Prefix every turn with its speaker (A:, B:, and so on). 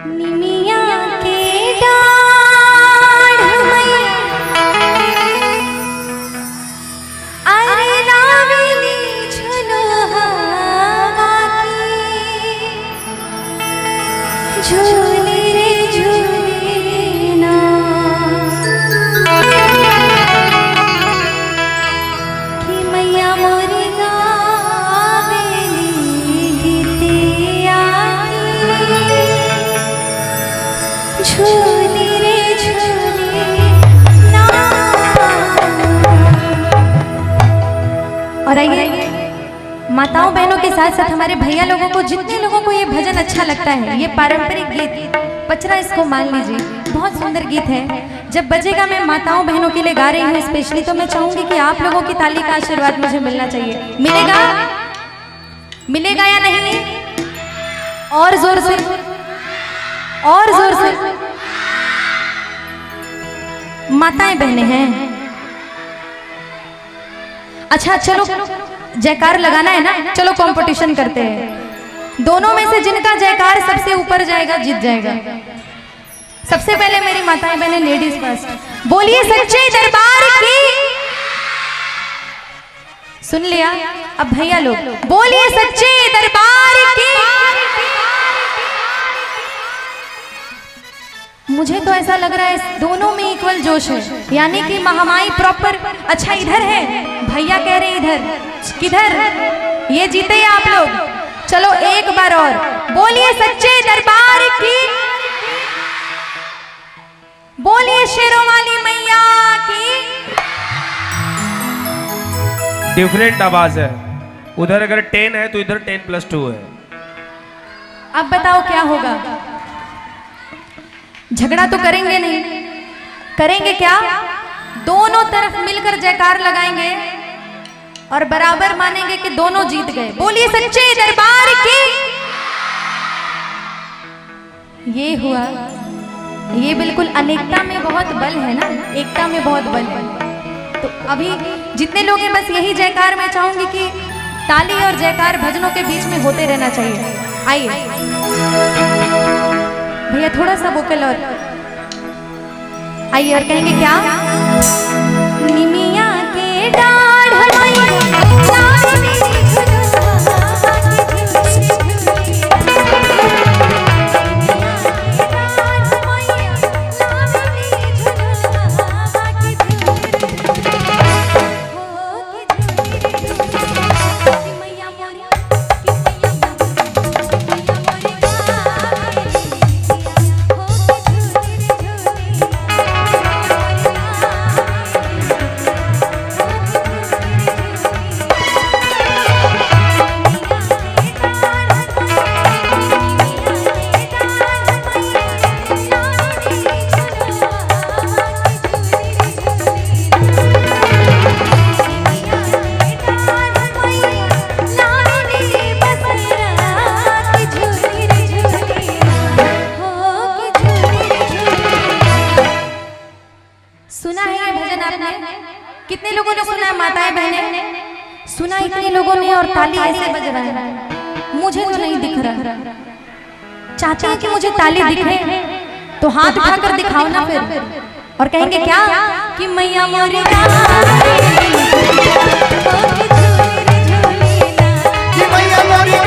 A: निमिया के डाढ़ में अरे रावली झुलुहावा की झूले रे झूले ना कि मैया मोरी गावेली गीतिया झूले रे झूले ना। और आइए माताओं बहनों के साथ साथ हमारे भैया लोगों को, जितने लोगों को ये भजन अच्छा लगता है, ये पारंपरिक गीत पचरा, इसको मान लीजिए, बहुत सुंदर गीत है। जब बजेगा मैं माताओं बहनों के लिए गा रही हूँ स्पेशली, तो मैं चाहूंगी कि आप लोगों की ताली का आशीर्वाद मुझे मिलना चाहिए। मिलेगा? मिलेगा या नहीं? और जोर से, और जोर से। माताएं बहनें हैं, अच्छा चलो जयकार लगाना है ना, चलो कंपटीशन करते हैं। दोनों में से जिनका जयकार सबसे ऊपर जाएगा जीत जाएगा। सबसे पहले मेरी माताएं बहनें, लेडीज फर्स्ट, बोलिए सच्चे दरबार की। सुन लिया? अब भैया लोग बोलिए सच्चे दरबार की। मुझे तो ऐसा लग रहा है दोनों में इक्वल जोश है, यानी कि महामाई प्रॉपर। अच्छा इधर है, भैया कह रहे इधर, किधर? ये जीते आप लोग। चलो एक बार और बोलिए सच्चे दरबार की, बोलिए शेरों वाली मैया की।
B: डिफरेंट आवाज है, उधर अगर 10 है तो इधर 10+2 है।
A: अब बताओ क्या होगा? झगड़ा तो करेंगे नहीं, करेंगे क्या? दोनों तरफ मिलकर जयकार लगाएंगे और बराबर मानेंगे कि दोनों जीत गए। बोलिए सच्चे दरबार की। ये हुआ, ये बिल्कुल अनेकता में बहुत बल है ना, एकता में बहुत बल है। तो अभी जितने लोग हैं बस यही जयकार मैं चाहूंगी कि ताली और जयकार भजनों के बीच में होते रहना चाहिए। आइए भैया थोड़ा सा वोकल और आइए, और कहेंगे क्या? निमिया के डाढ़ कितने लोगों ने सुना है? माताएं बहनें सुना? इतने लोगों ने, और ताली ऐसे बज रहा है। मुझे तो नहीं दिख रहा। चाहते हैं कि मुझे ताली दिखे तो हाथ उठाकर दिखाओ ना फिर, और कहेंगे क्या कि मैया मोरी
C: मैया मोरी